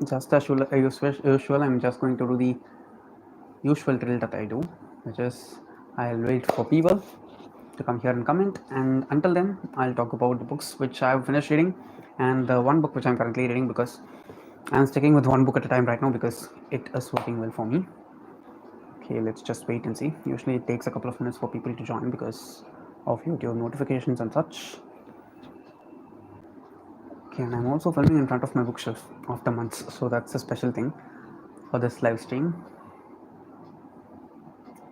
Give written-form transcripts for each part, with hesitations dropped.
just as usual, I'm just going to do the usual drill that I do, which is I'll wait for people to come here and comment, and until then, I'll talk about the books which I've finished reading and the one book which I'm currently reading, because I'm sticking with one book at a time right now because it is working well for me. Okay, let's just wait and see. Usually it takes a couple of minutes for people to join because of YouTube notifications and such. Okay, and I'm also filming in front of my bookshelf after months, so that's a special thing for this live stream.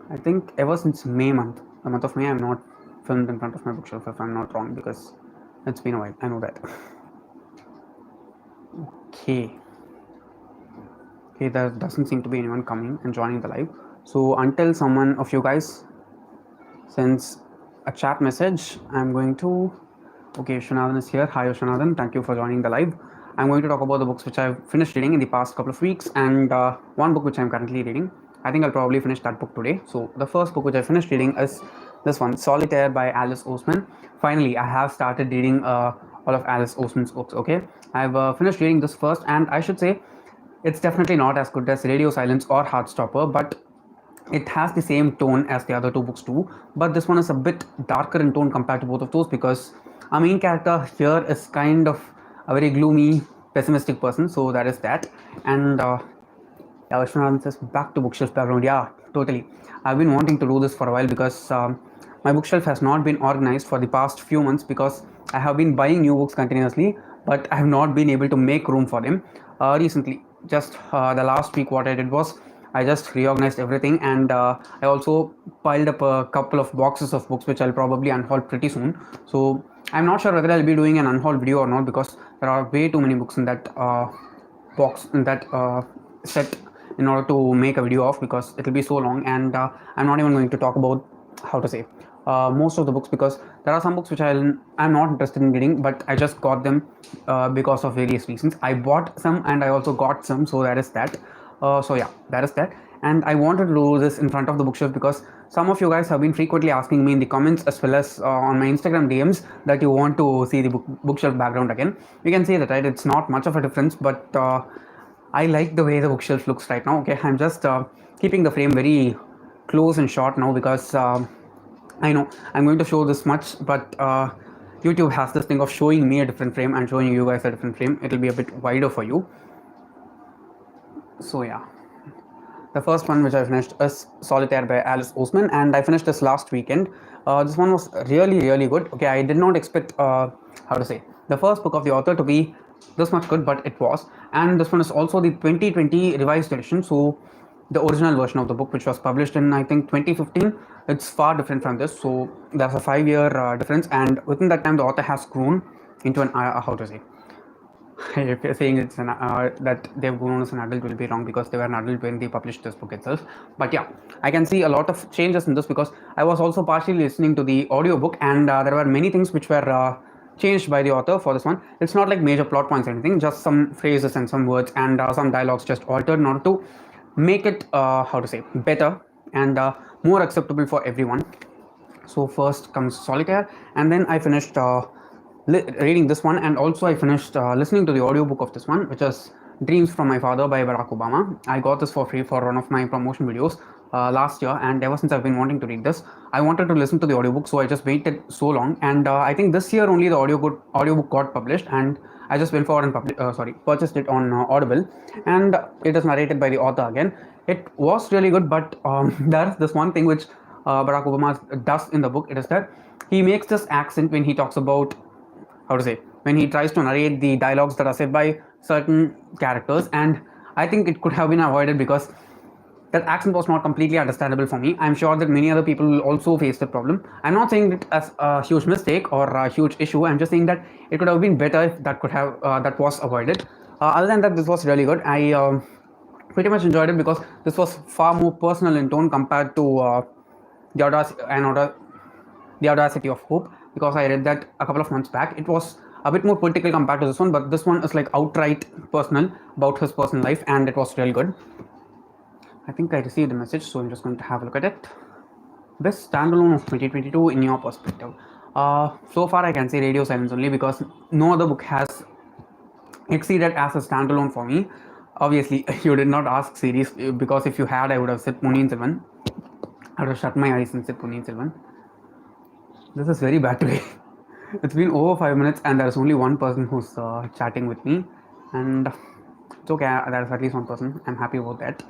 I think ever since May month, the month of May, I'm not filmed in front of my bookshelf, if I'm not wrong, because it's been a while. I know that. Okay, there doesn't seem to be anyone coming and joining the live. So until someone of you guys sends a chat message, I'm going to... Okay, Shanadhan is here. Hi, Shanadhan. Thank you for joining the live. I'm going to talk about the books which I've finished reading in the past couple of weeks, and one book which I'm currently reading. I think I'll probably finish that book today. So the first book which I finished reading is this one, Solitaire by Alice Oseman. Finally, I have started reading all of Alice Oseman's books. Okay, I've finished reading this first, and I should say it's definitely not as good as Radio Silence or Heartstopper, but it has the same tone as the other two books too. But this one is a bit darker in tone compared to both of those, because our main character here is kind of a very gloomy, pessimistic person. So that is that. And yeah, Vishwanath says back to bookshelf background. Yeah, totally. I've been wanting to do this for a while because my bookshelf has not been organized for the past few months because I have been buying new books continuously, but I have not been able to make room for them. Recently, just the last week, what I did was I just reorganized everything, and I also piled up a couple of boxes of books which I'll probably unhaul pretty soon. So I'm not sure whether I'll be doing an unhaul video or not, because there are way too many books in that box, in that set, in order to make a video of, because it will be so long, and I'm not even going to talk about, how to say, most of the books, because there are some books which I'm not interested in reading, but I just got them because of various reasons. I bought some and I also got some, so that is that. So yeah, that is that. And I wanted to do this in front of the bookshelf because some of you guys have been frequently asking me in the comments as well as on my Instagram DMs that you want to see the bookshelf background again. You can see that, right? It's not much of a difference, but I like the way the bookshelf looks right now. Okay, I'm just keeping the frame very close and short now because I know I'm going to show this much, but YouTube has this thing of showing me a different frame and showing you guys a different frame. It'll be a bit wider for you. So yeah, the first one which I finished is Solitaire by Alice Oseman, and I finished this last weekend. This one was really good. Okay, I did not expect how to say, the first book of the author to be this much good, but it was. And this one is also the 2020 revised edition, so the original version of the book, which was published in, I think, 2015, it's far different from this. So there's a 5-year difference, and within that time the author has grown into an how to say, if you're saying it's an, that they've grown as an adult will be wrong, because they were an adult when they published this book itself. But yeah, I can see a lot of changes in this because I was also partially listening to the audiobook, and there were many things which were changed by the author for this one. It's not like major plot points or anything, just some phrases and some words and some dialogues just altered in order to make it how to say, better and more acceptable for everyone. So first comes Solitaire, and then I finished reading this one, and also I finished listening to the audiobook of this one, which is Dreams from My Father by Barack Obama. I got this for free for one of my promotion videos last year, and ever since I've been wanting to read this. I wanted to listen to the audiobook, so I just waited so long, and I think this year only the audiobook got published, and I just went forward and purchased it on Audible, and it is narrated by the author again. It was really good, but there's this one thing which Barack Obama does in the book. It is that he makes this accent when he talks about, how to say, when he tries to narrate the dialogues that are said by certain characters, and I think it could have been avoided because that accent was not completely understandable for me. I'm sure that many other people will also face the problem. I'm not saying it as a huge mistake or a huge issue. I'm just saying that it could have been better if that could have that was avoided. Other than that, this was really good. I pretty much enjoyed it because this was far more personal in tone compared to the Audacity of Hope, because I read that a couple of months back. It was a bit more political compared to this one, but this one is like outright personal about his personal life, and it was really good. I think I received a message, so I'm just going to have a look at it. Best standalone of 2022 in your perspective. So far I can say Radio Silence only, because no other book has exceeded as a standalone for me. Obviously, you did not ask series because if you had, I would have said Ponniyin Selvan. I would have shut my eyes and said Ponniyin Selvan. This is very bad today. It's been over 5 minutes and there's only one person who's chatting with me, and it's okay. There's at least one person. I'm happy about that.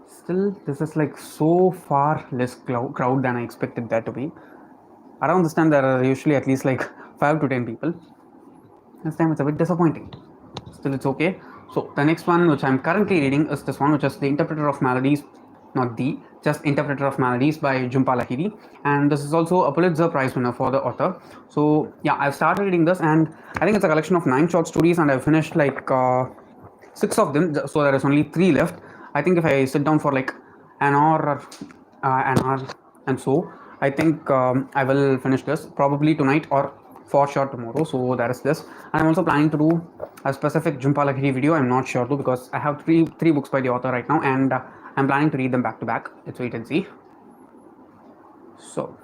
Still, this is like so far less crowd than I expected there to be. Around this time, there are usually at least like 5 to 10 people. This time it's a bit disappointing. Still, it's okay. So the next one which I'm currently reading is this one, which is The Interpreter of Melodies, not the, just Interpreter of Melodies by Jhumpa Lahiri, and this is also a Pulitzer Prize winner for the author. So yeah, I've started reading this, and I think it's a collection of 9 short stories, and I've finished like 6 of them, so there is only 3 left. I think if I sit down for like an hour and so, I think I will finish this probably tonight or for sure tomorrow. So there is this, and I'm also planning to do a specific Jhumpa Lahiri video. I'm not sure though, because I have three books by the author right now, and I'm planning to read them back to back. Let's wait and see. So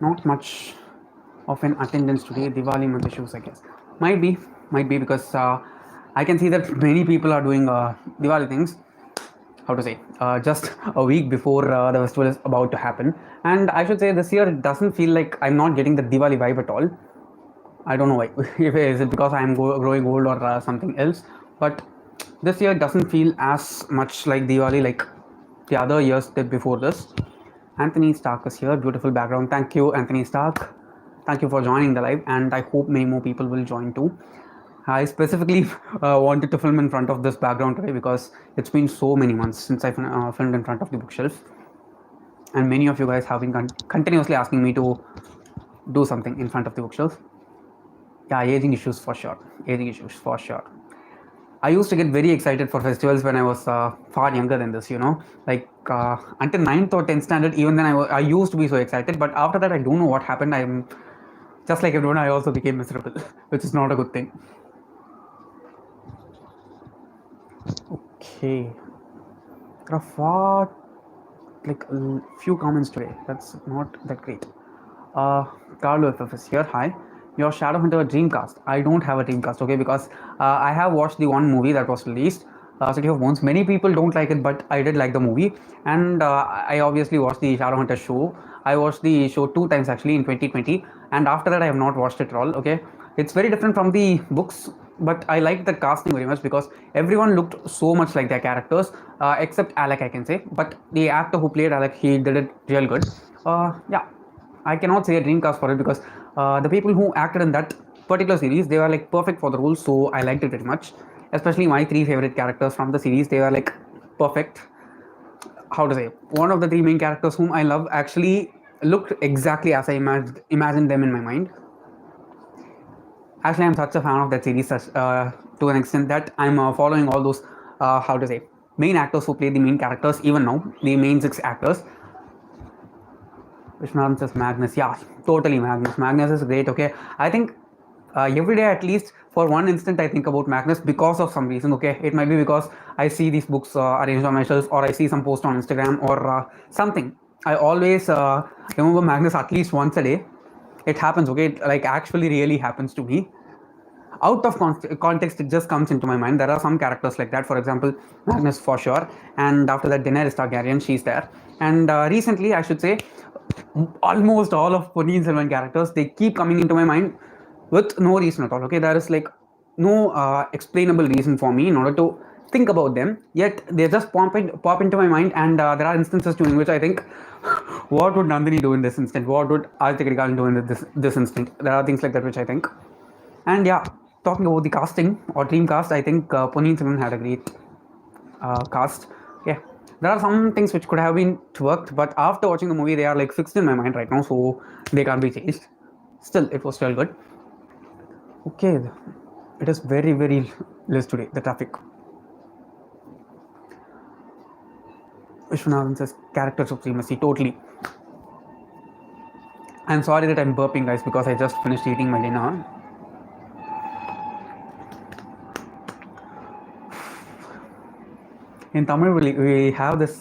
not much of an attendance today. Diwali month issues, I guess. Might be because I can see that many people are doing Diwali things. How to say? Just a week before the festival is about to happen, and I should say this year it doesn't feel like I'm not getting the Diwali vibe at all. I don't know why. Is it because I'm growing old or something else? But this year doesn't feel as much like Diwali like the other years did before this. Anthony Stark is here. Beautiful background. Thank you, Anthony Stark. Thank you for joining the live, and I hope many more people will join too. I specifically wanted to film in front of this background today because it's been so many months since I filmed in front of the bookshelf, and many of you guys have been continuously asking me to do something in front of the bookshelf. Yeah, aging issues for sure. Aging issues for sure. I used to get very excited for festivals when I was far younger than this, like until 9th or 10th standard. Even then, I used to be so excited, but after that, I don't know what happened. I'm just like everyone, I also became miserable, which is not a good thing. Okay, there are far like a few comments today. That's not that great. Carlo FF is here. Hi. Your Shadowhunter Dreamcast. I don't have a Dreamcast, okay, because I have watched the one movie that was released, City of Bones. Many people don't like it, but I did like the movie, and I obviously watched the Shadowhunter show. I watched the show 2 times actually in 2020, and after that I have not watched it at all. Okay, it's very different from the books, but I liked the casting very much because everyone looked so much like their characters, except Alec, I can say. But the actor who played Alec, he did it real good. Yeah, I cannot say a Dreamcast for it because the people who acted in that particular series, they were like perfect for the role, so I liked it very much. Especially my 3 favorite characters from the series, they were like perfect. How to say? One of the 3 main characters whom I love actually looked exactly as I imagined them in my mind. Actually, I'm such a fan of that series to an extent that I'm following all those, how to say, main actors who play the main characters even now, the main 6 actors. Vishwanathan says Magnus. Yeah, totally Magnus. Magnus is great. Okay, I think every day at least for one instant I think about Magnus because of some reason. Okay, it might be because I see these books arranged on my shelves, or I see some post on Instagram or something. I always remember Magnus at least once a day. It happens. Okay, it like actually really happens to me. Out of context, it just comes into my mind. There are some characters like that. For example, Magnus for sure, and after that, Daenerys Targaryen, she's there. And recently, I should say, almost all of Ponniyin Selvan characters, they keep coming into my mind with no reason at all. Okay, there is like no explainable reason for me in order to think about them. Yet they just pop into my mind, and there are instances during which I think, what would Nandini do in this instant? What would Aditya Krigalan do in this instant? There are things like that which I think. And yeah, talking about the casting or Dreamcast, I think Ponniyin Selvan had a great cast. Yeah, there are some things which could have been worked, but after watching the movie, they are like fixed in my mind right now, so they can't be changed. Still, it was still good. Okay, it is very, very less today, the traffic. Vishwanathan says character supremacy, totally. I'm sorry that I'm burping, guys, because I just finished eating my dinner. In Tamil, we have this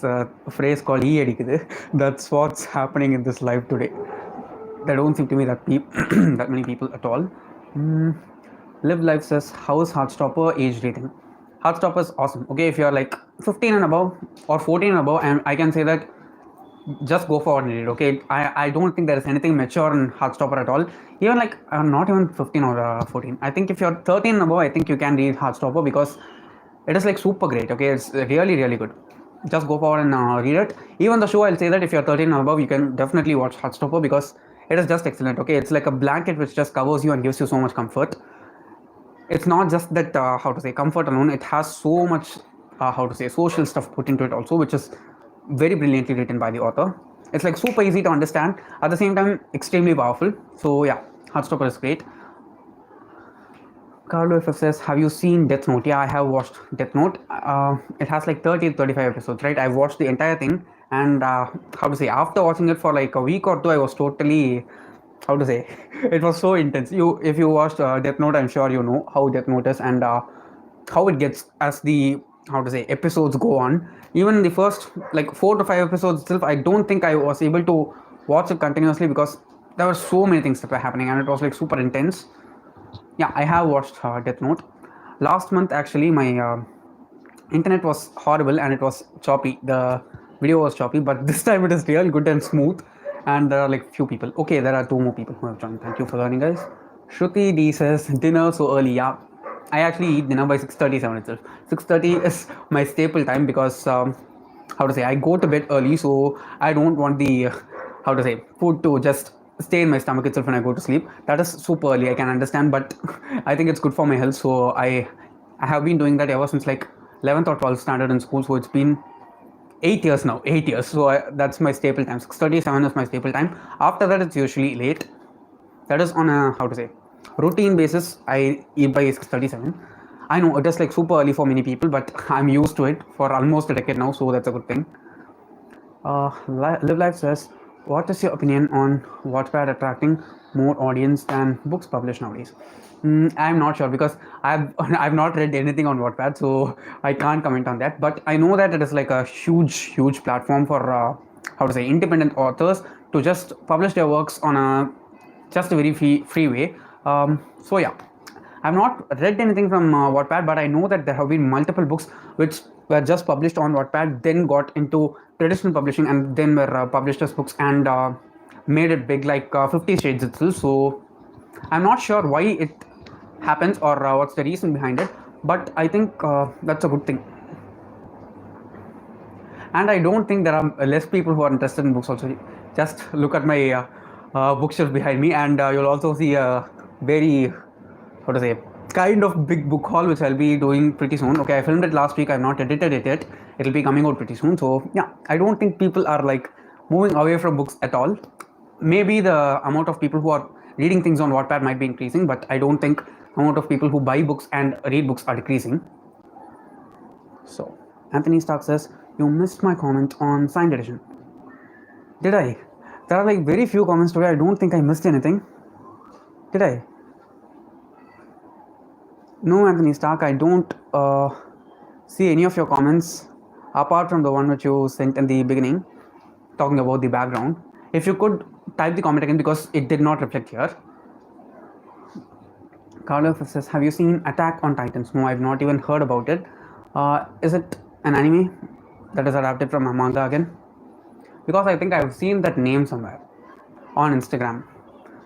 phrase called "ee adikudu." That's what's happening in this live today. There don't seem to be that that many people at all. Live Life says, "How's Heartstopper age rating?" Heartstopper is awesome. Okay, if you're like 15 and above or 14 and above, and I can say that just go for it. Okay, I don't think there is anything mature in Heartstopper at all. Even like not even 15 or 14. I think if you're 13 and above, I think you can read Heartstopper because it is like super great. Okay, it's really good. Just go forward and read it. Even the show, I'll say that if you're 13 and above, you can definitely watch Heartstopper because it is just excellent. Okay, it's like a blanket which just covers you and gives you so much comfort. It's not just that how to say comfort alone. It has so much how to say social stuff put into it also, which is very brilliantly written by the author. It's like super easy to understand, at the same time extremely powerful. So yeah, Heartstopper is great. Carlo FF says, have you seen Death Note? Yeah, I have watched Death Note. It has like 30 35 episodes, right? I've watched the entire thing, and how to say, after watching it for like a week or two, I was totally, how to say, it was so intense. If you watched Death Note, I'm sure you know how Death Note is and how it gets as the, how to say, episodes go on. Even the first like 4 to 5 episodes itself, I don't think I was able to watch it continuously because there were so many things that were happening and it was like super intense. Yeah, I have watched Death Note. Last month, actually, my internet was horrible and it was choppy. The video was choppy, but this time it is real good and smooth. And there are like few people. Okay, there are 2 more people who have joined. Thank you for joining, guys. Shruti D says dinner so early. Yeah, I actually eat dinner by 6:37 itself. 6:30 is my staple time because how to say, I go to bed early, so I don't want the how to say, food to just stay in my stomach itself when I go to sleep. That is super early, I can understand, but I think it's good for my health. So I have been doing that ever since like 11th or 12th standard in school. So it's been 8 years now, 8 years. So that's my staple time. 6:37 is my staple time. After that, it's usually late. That is on a, how to say, routine basis. I eat by 6:37. I know it is like super early for many people, but I'm used to it for almost a decade now, so that's a good thing. Live Life says, what is your opinion on Wattpad attracting more audience than books published nowadays? I'm not sure because I've not read anything on Wattpad, so I can't comment on that. But I know that it is like a huge platform for how to say, independent authors to just publish their works on a just a very free way. So yeah, I've not read anything from Wattpad, but I know that there have been multiple books which were just published on Wattpad, then got into traditional publishing, and then were published as books and made it big, like 50 Shades itself. So I'm not sure why it happens or what's the reason behind it, but I think that's a good thing. And I don't think there are less people who are interested in books also. Just look at my bookshelf behind me, and you'll also see a very, how to say, kind of big book haul which I'll be doing pretty soon. Okay, I filmed it last week. I've not edited it yet. It'll be coming out pretty soon. So yeah, I don't think people are like moving away from books at all. Maybe the amount of people who are reading things on Wattpad might be increasing, but I don't think the amount of people who buy books and read books are decreasing. So Anthony Stark says, you missed my comment on signed edition. Did I? There are like very few comments today. I don't think I missed anything. Did I? No, Anthony Stark, I don't see any of your comments apart from the one which you sent in the beginning talking about the background. If you could type the comment again because it did not reflect here. Carlo says, have you seen Attack on Titans? No, I've not even heard about it. Is it an anime that is adapted from a manga again? Because I think I've seen that name somewhere on Instagram.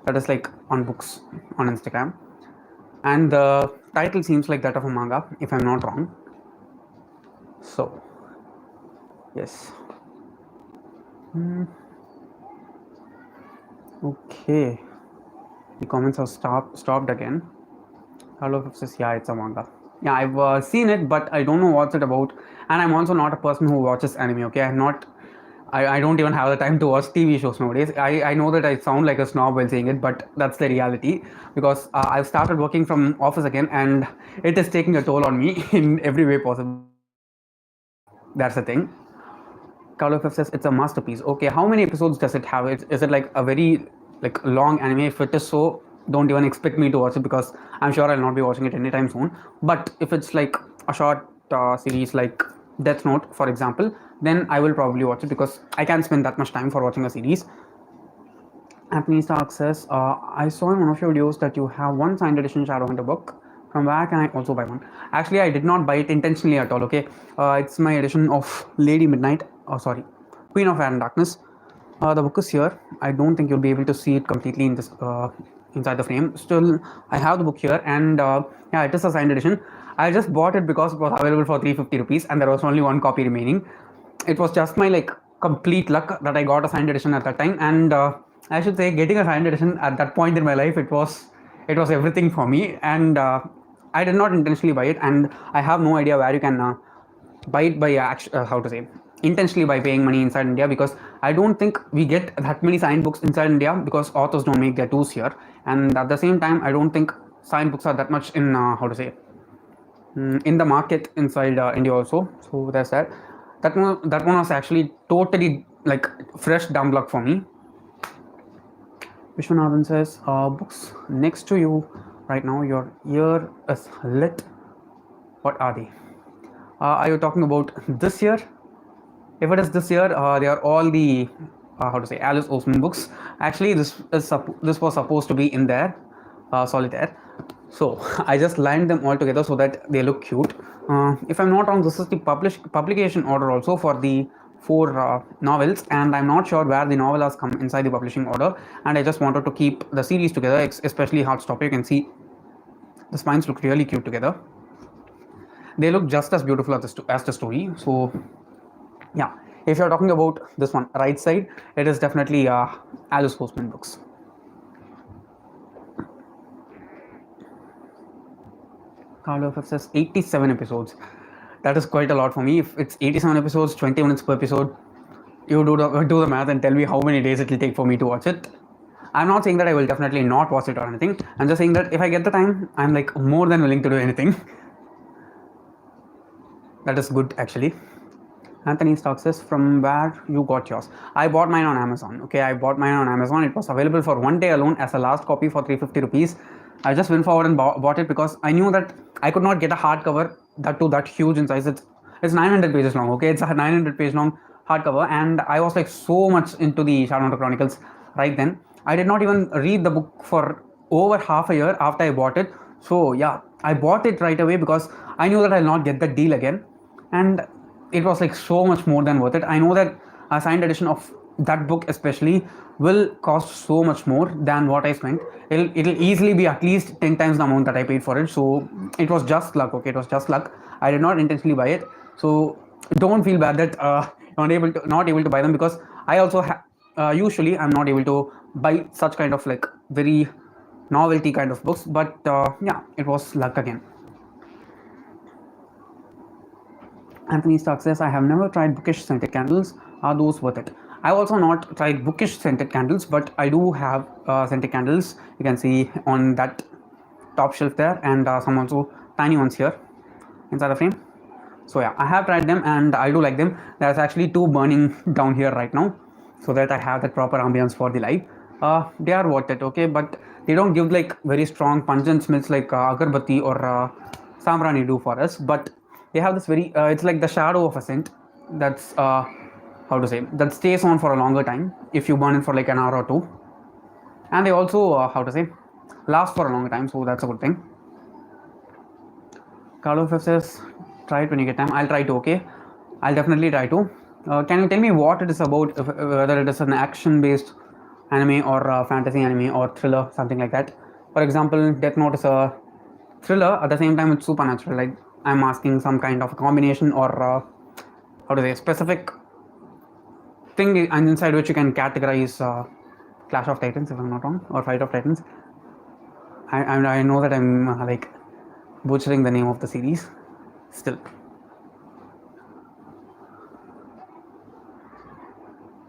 That is like on books on Instagram. And the title seems like that of a manga, if I'm not wrong. So, yes. Okay. The comments have stopped again. Hello says, yeah, it's a manga. Yeah, I've seen it, but I don't know what's it about. And I'm also not a person who watches anime, okay? I don't even have the time to watch TV shows nowadays. I know that I sound like a snob while saying it, but that's the reality because I've started working from office again and it is taking a toll on me in every way possible. That's the thing. Carlo says it's a masterpiece. Okay, how many episodes does it have? Is it like a very like long anime? If it is so, don't even expect me to watch it because I'm sure I'll not be watching it anytime soon. But if it's like a short series like Death Note, for example, then I will probably watch it because I can't spend that much time for watching a series. Anthony Stark says, I saw in one of your videos that you have one signed edition Shadowhunter book. From where can I also buy one? Actually, I did not buy it intentionally at all. Okay, it's my edition of Lady Midnight. Oh, sorry, Queen of Air and Darkness. The book is here. I don't think you'll be able to see it completely in this inside the frame. Still, I have the book here, and yeah, it is a signed edition. I just bought it because it was available for 350 rupees, and there was only one copy remaining. It was just my like complete luck that I got a signed edition at that time, and I should say getting a signed edition at that point in my life, it was everything for me, and I did not intentionally buy it, and I have no idea where you can buy it by how to say intentionally by paying money inside India, because I don't think we get that many signed books inside India because authors don't make their tours here, and at the same time I don't think signed books are that much in how to say in the market inside India also. So there's that. That one was actually totally like fresh dumb luck for me. Vishwanathan says, books next to you right now, your ear is lit. What are they? Are you talking about this year? If it is this year, they are all the how to say Alice Oseman books. Actually, this was supposed to be in there, Solitaire. So I just lined them all together so that they look cute. If I'm not wrong, this is the publication order also for the 4 novels, and I'm not sure where the novel has come inside the publishing order, and I just wanted to keep the series together, especially Heartstopper. You can see the spines look really cute together. They look just as beautiful as the story. So yeah, if you're talking about this one right side, it is definitely Alice Oseman books. Carlo says 87 episodes. That is quite a lot for me. If it's 87 episodes, 20 minutes per episode, you do the math and tell me how many days it will take for me to watch it. I'm not saying that I will definitely not watch it or anything. I'm just saying that if I get the time, I'm like more than willing to do anything. That is good actually. Anthony Stock says, from where you got yours? I bought mine on Amazon. Okay, I bought mine on Amazon. It was available for one day alone as a last copy for 350 rupees. I just went forward and bought it because I knew that I could not get a hardcover that huge in size. It's 900 pages long. Okay, it's a 900 page long hardcover, and I was like so much into the Shadowhunter Chronicles right then. I did not even read the book for over half a year after I bought it. So yeah, I bought it right away because I knew that I'll not get the deal again, and it was like so much more than worth it. I know that a signed edition of that book especially will cost so much more than what I spent. It'll easily be at least 10 times the amount that I paid for it. So it was just luck. Okay, it was just luck. I did not intentionally buy it. So don't feel bad that not able to buy them, because I also usually I'm not able to buy such kind of like very novelty kind of books. But yeah, it was luck again. Anthony Stark says, I have never tried bookish scented candles. Are those worth it? I've also not tried bookish scented candles, but I do have scented candles. You can see on that top shelf there, and some also tiny ones here inside the frame. So yeah, I have tried them and I do like them. There's actually 2 burning down here right now, so that I have that proper ambience for the live. They are worth it, okay, but they don't give like very strong pungent smells like agarbatti or sambrani do for us, but they have this very it's like the shadow of a scent that's how to say that stays on for a longer time if you burn it for like an hour or 2, and they also how to say last for a longer time, so that's a good thing. Carlo says, try it when you get time. I'll try to. Okay, I'll definitely try to. Can you tell me what it is about, whether it is an action based anime or fantasy anime or thriller, something like that? For example, Death Note is a thriller, at the same time it's supernatural. Like I'm asking some kind of a combination or how to say specific thing inside which you can categorize Clash of Titans, if I'm not wrong, or Fight of Titans. I know that I'm like butchering the name of the series still.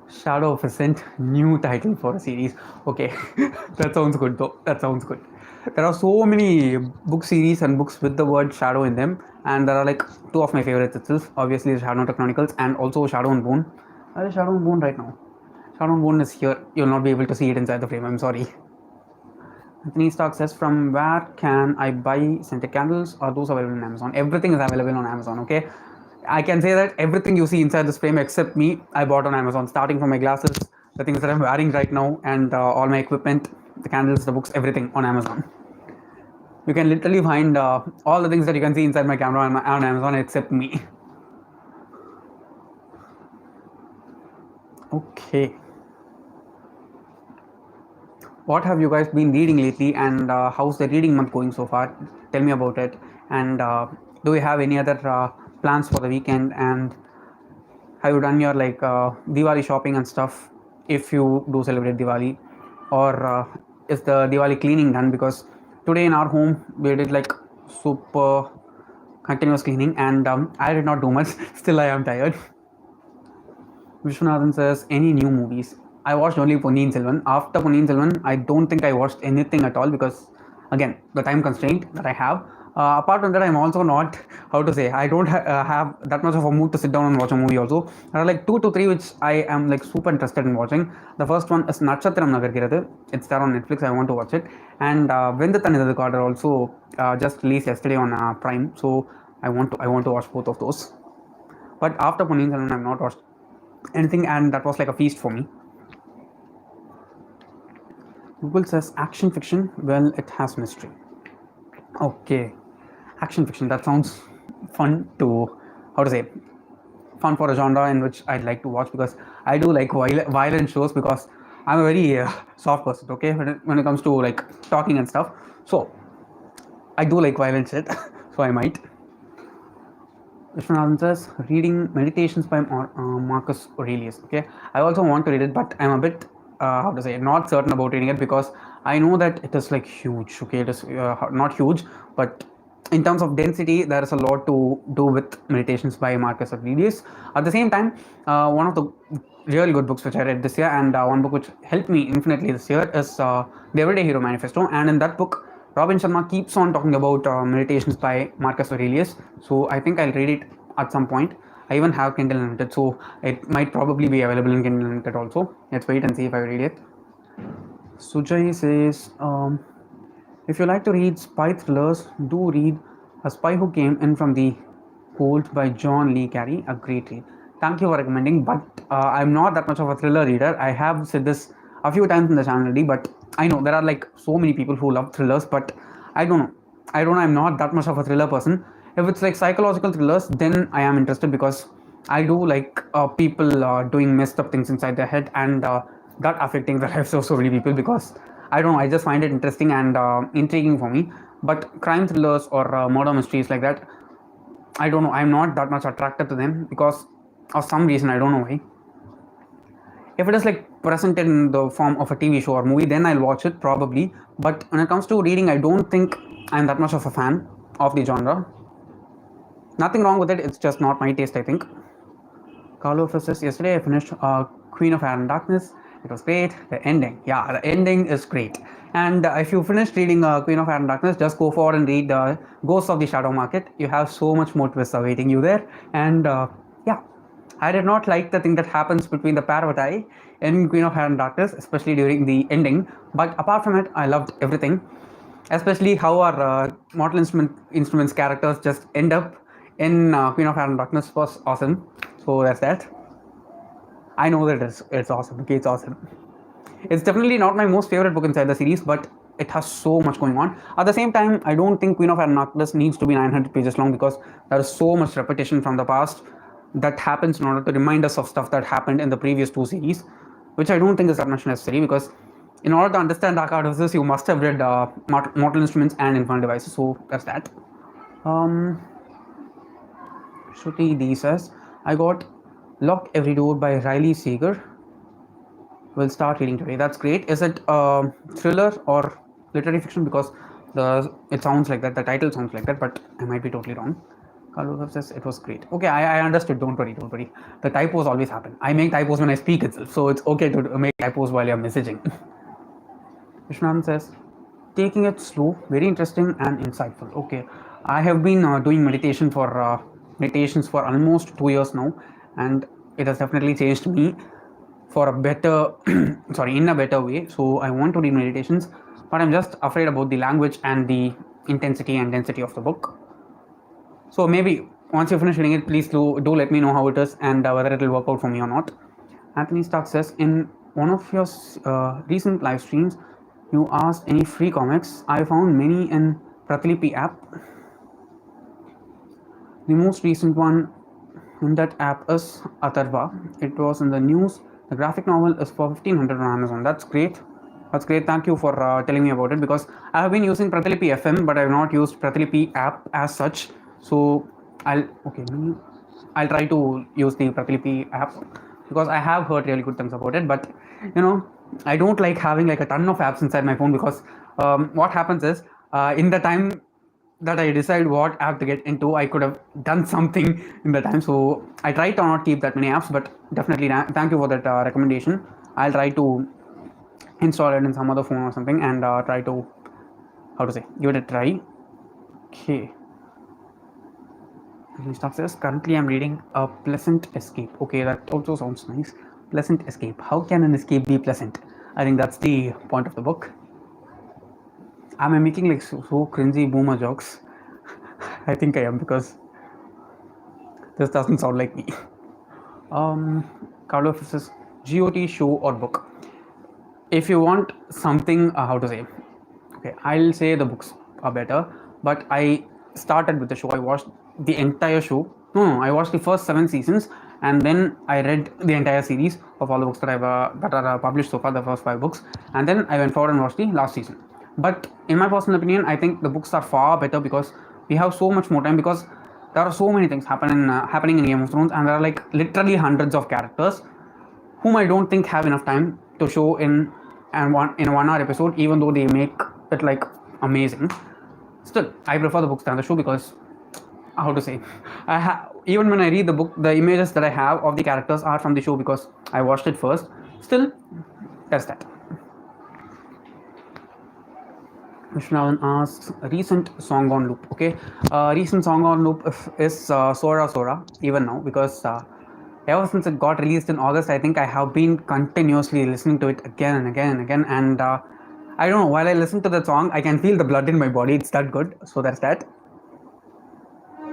Shadow of Ascent, new title for a series. Okay, that sounds good though. That sounds good. There are so many book series and books with the word shadow in them, and there are like 2 of my favorites itself. Obviously, Shadowhunter Chronicles and also Shadow and Bone. Where is Shadow and Bone right now? Shadow and Bone is here. You'll not be able to see it inside the frame. I'm sorry. Anthony Stark says, from where can I buy scented candles? Are those available on Amazon? Everything is available on Amazon, okay? I can say that everything you see inside this frame except me, I bought on Amazon, starting from my glasses, the things that I'm wearing right now, and all my equipment, the candles, the books, everything on Amazon. You can literally find all the things that you can see inside my camera on Amazon except me. Okay. What have you guys been reading lately, and how's the reading month going so far? Tell me about it. And do you have any other plans for the weekend? And have you done your like Diwali shopping and stuff? If you do celebrate Diwali, or is the Diwali cleaning done? Because today in our home we did like super continuous cleaning, and I did not do much. Still, I am tired. Vishwanathan says, any new movies? I watched only Ponniyin Selvan. After Ponniyin Selvan, I don't think I watched anything at all because, again, the time constraint that I have. Apart from that, I'm also not, how to say, I don't have that much of a mood to sit down and watch a movie also. There are like 2 to 3 which I am like super interested in watching. The first one is Nakshatram Nagarkirathu. It's there on Netflix. I want to watch it. And Vendathan Idadu Kaadar also just released yesterday on Prime. So I want to watch both of those. But after Ponniyin Selvan, I've not watched anything, and that was like a feast for me. Google says action fiction. Well, it has mystery. Okay, action fiction. That sounds fun to, how to say, fun for a genre in which I'd like to watch, because I do like violent shows, because I'm a very soft person. Okay, when it comes to like talking and stuff. So I do like violent shit. So I might. Vishwanathan says, reading Meditations by Marcus Aurelius. Okay, I also want to read it, but I'm a bit, how to say, not certain about reading it, because I know that it is like huge. Okay, it is not huge, but in terms of density, there is a lot to do with Meditations by Marcus Aurelius. At the same time, one of the really good books which I read this year, and one book which helped me infinitely this year, is The Everyday Hero Manifesto. And in that book, Robin Sharma keeps on talking about Meditations by Marcus Aurelius. So I think I'll read it at some point. I even have Kindle Unlimited, so it might probably be available in Kindle Unlimited also. Let's wait and see if I read it. Sujay says, if you like to read spy thrillers, do read A Spy Who Came In From the Cold by John Le Carey, a great read. Thank you for recommending, but I'm not that much of a thriller reader. I have said this a few times in the channel already, but I know there are like so many people who love thrillers, but I don't know. I'm not that much of a thriller person. If it's like psychological thrillers, then I am interested, because I do like people doing messed up things inside their head, and that affecting the lives of so many people, because I don't know, I just find it interesting and intriguing for me. But crime thrillers or murder mysteries like that, I don't know, I'm not that much attracted to them, because of some reason, I don't know why. If it is like presented in the form of a TV show or movie, then I'll watch it probably. But when it comes to reading, I don't think I'm that much of a fan of the genre. Nothing wrong with it, it's just not my taste, I think. Carlo says, yesterday I finished Queen of Air and Darkness. It was great. The ending, yeah, the ending is great. And if you finished reading Queen of Air and Darkness, just go forward and read Ghosts of the Shadow Market. You have so much more twists awaiting you there. And yeah, I did not like the thing that happens between the Parvati in Queen of Air and Darkness, especially during the ending. But apart from it, I loved everything, especially how our Mortal Instruments characters just end up in Queen of Air and Darkness was awesome. So that's that. I know that it's awesome. Okay, it's awesome. It's definitely not my most favorite book inside the series, but it has so much going on. At the same time, I don't think Queen of Air and Darkness needs to be 900 pages long, because there is so much repetition from the past that happens in order to remind us of stuff that happened in the previous 2 series, which I don't think is that much necessary, because in order to understand Dark Artifices, you must have read Mortal Instruments and Infernal Devices. So that's that. Shruti D says, I got Lock Every Door by Riley Sager. Will start reading today. That's great. Is it thriller or literary fiction? Because it sounds like that. The title sounds like that, but I might be totally wrong. Carlos says it was great. Okay, I understood. Don't worry. The typos always happen. I make typos when I speak itself, so it's okay to make typos while you're messaging. Vishwan says, taking it slow, very interesting and insightful. Okay, I have been doing meditations for almost 2 years now, and it has definitely changed me for a better in a better way. So I want to read meditations, but I'm just afraid about the language and the intensity and density of the book. So maybe once you finish reading it, please do let me know how it is and whether it will work out for me or not. Anthony Stark says, in one of your recent live streams, you asked any free comics. I found many in Pratilipi app. The most recent one in that app is Atharva. It was in the news. The graphic novel is for 1500 on Amazon. That's great. That's great. Thank you for telling me about it, because I have been using Pratilipi FM, but I have not used Pratilipi app as such. So I'll try to use the Pratilipi app, because I have heard really good things about it. But I don't like having like a ton of apps inside my phone, because what happens is, in the time that I decide what app to get into, I could have done something in the time. So I try to not keep that many apps, but definitely thank you for that recommendation. I'll try to install it in some other phone or something, and try to, give it a try. Okay. Stuff says, currently I'm reading A Pleasant Escape. Okay, that also sounds nice. Pleasant Escape. How can an escape be pleasant? I think that's the point of the book. Am I making like so cringy boomer jokes? I think I am, because this doesn't sound like me. Carlo says, GOT show or book. If you want something, I'll say the books are better, but I started with the show. I watched the entire show. No, I watched the first 7 seasons, and then I read the entire series of all the books that are published so far, the first 5 books, and then I went forward and watched the last season. But in my personal opinion, I think the books are far better, because we have so much more time, because there are so many things happening in Game of Thrones, and there are like literally hundreds of characters whom I don't think have enough time to show in a 1 hour episode, even though they make it like amazing. Still, I prefer the books than the show, because even when I read the book, the images that I have of the characters are from the show, because I watched it first. Still, that's that. Vishnavan asks, recent song on loop. Okay, recent song on loop is Sora Sora, even now, because ever since it got released in August, I think I have been continuously listening to it again and again and again. And I don't know, while I listen to the song, I can feel the blood in my body. It's that good. So that's that.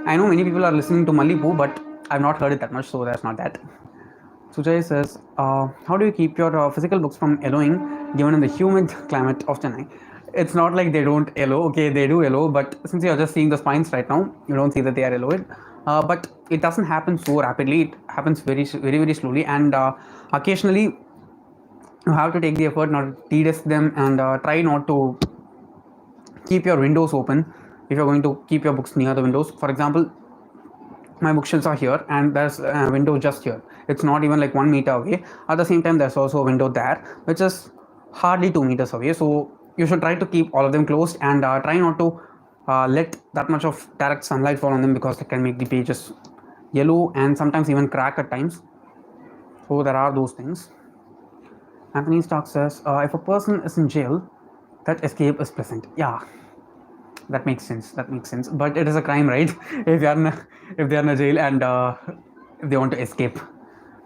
I know many people are listening to Malibu, but I've not heard it that much, so that's not that. Sujay says, how do you keep your physical books from yellowing given in the humid climate of Chennai? It's not like they don't yellow. Okay, they do yellow, but since you're just seeing the spines right now, you don't see that they are yellowed. But it doesn't happen so rapidly. It happens very, very, very slowly, and occasionally you have to take the effort not to de-desk them, and try not to keep your windows open if you're going to keep your books near the windows. For example, my bookshelves are here, and there's a window just here. It's not even like 1 meter away. At the same time, there's also a window there, which is hardly 2 meters away. So you should try to keep all of them closed, and try not to let that much of direct sunlight fall on them, because it can make the pages yellow and sometimes even crack at times. So there are those things. Anthony Stark says, if a person is in jail, that escape is pleasant. Yeah, that makes sense. But it is a crime, right? if they are in a jail, and if they want to escape.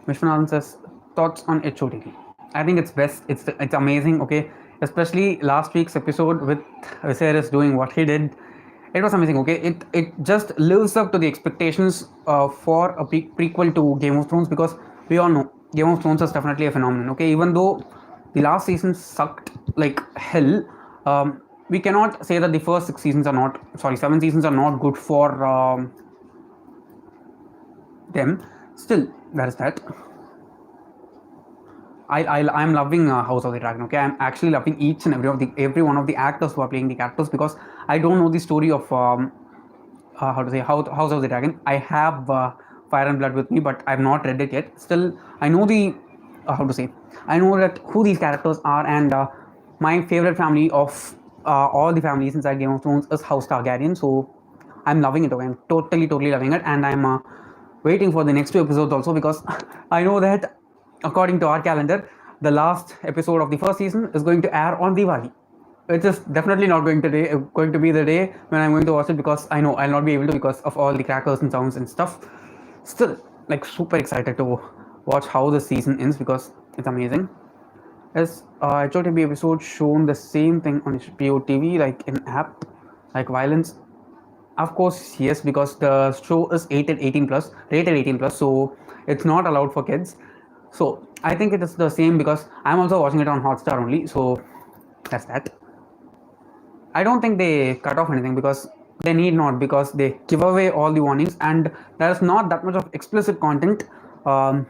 Vishwanath says, thoughts on HOTT. I think it's best. It's amazing. Okay, especially last week's episode with Viserys doing what he did. It was amazing. Okay, it just lives up to the expectations for a prequel to Game of Thrones, because we all know Game of Thrones is definitely a phenomenon. Okay, even though the last season sucked like hell, we cannot say that the first 7 seasons are not good for them. Still, there is that. I'm loving House of the Dragon. Okay, I'm actually loving each and every one of the actors who are playing the characters, because I don't know the story of House of the Dragon. I have Fire and Blood with me, but I've not read it yet. Still, I know I know that who these characters are, and my favorite family of all the families inside Game of Thrones is House Targaryen. So I'm loving it. Okay, I'm totally loving it, and I'm waiting for the next 2 episodes also, because I know that according to our calendar, the last episode of the first season is going to air on Diwali, which is definitely not going to be the day when I'm going to watch it, because I know I'll not be able to, because of all the crackers and sounds and stuff. Still, like, super excited to watch how the season ends, because it's amazing. Is HOTB episode shown the same thing on HBO TV, like in app, like violence? Of course, yes, because the show is rated 18 plus, so it's not allowed for kids. So I think it is the same, because I'm also watching it on Hotstar only. So that's that. I don't think they cut off anything because they need not, because they give away all the warnings, and there is not that much of explicit content um,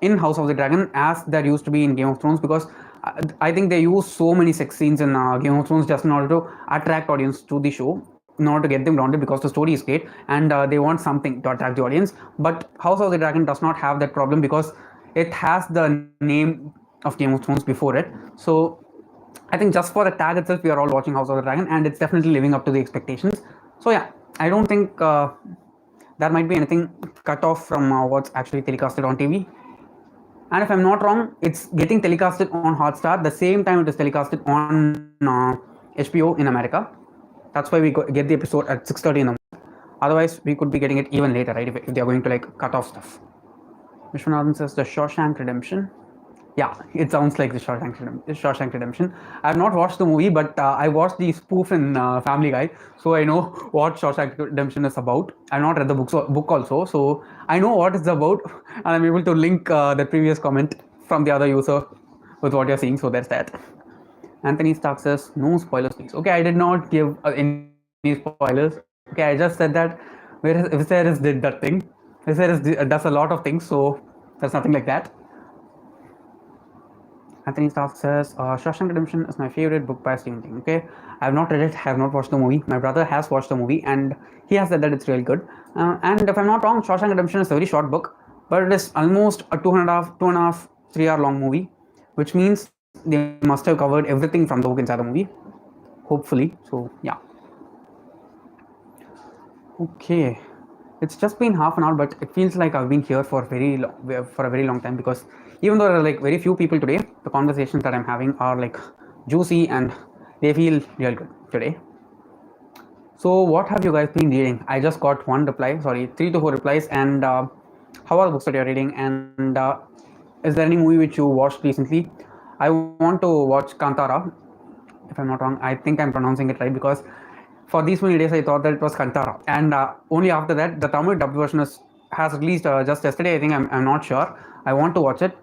in House of the Dragon as there used to be in Game of Thrones, because I think they use so many sex scenes in Game of Thrones just in order to attract audience to the show, in order to get them grounded, because the story is great and they want something to attract the audience. But House of the Dragon does not have that problem because it has the name of Game of Thrones before it. So I think just for the tag itself, we are all watching House of the Dragon, and it's definitely living up to the expectations. So yeah, I don't think there might be anything cut off from what's actually telecasted on TV. And if I'm not wrong, it's getting telecasted on Hotstar the same time it is telecasted on HBO in America. That's why we get the episode at 6:30 in the morning. Otherwise, we could be getting it even later, right? If they are going to like cut off stuff. Vishwanathan says The Shawshank Redemption. Yeah, it sounds like the Shawshank Redemption. I have not watched the movie, but I watched the spoof in Family Guy, so I know what Shawshank Redemption is about. I've not read the book also, so I know what it's about, and I'm able to link the previous comment from the other user with what you're seeing. So there's that. Anthony Stark says, no spoilers, please. Okay, I did not give any spoilers. Okay, I just said that Viserys did that thing. Viserys does a lot of things, so there's nothing like that. Anthony Stark says, Shawshank Redemption is my favorite book by Stephen King. Okay, I have not read it, I have not watched the movie. My brother has watched the movie and he has said that it's really good. And if I'm not wrong, Shawshank Redemption is a very short book, but it is almost a 2.5, 3 hour long movie, which means they must have covered everything from the book inside the movie, hopefully. So yeah. Okay, it's just been half an hour, but it feels like I've been here for a very long time, because even though there are like very few people today, the conversations that I'm having are like juicy and they feel real good today. So what have you guys been reading? I just got 3 to 4 replies. And how are the books that you're reading? And is there any movie which you watched recently? I want to watch Kantara, if I'm not wrong. I think I'm pronouncing it right, because for these many days I thought that it was Kantara, and only after that the Tamil dubbed version has released just yesterday. I think I'm not sure. I want to watch it,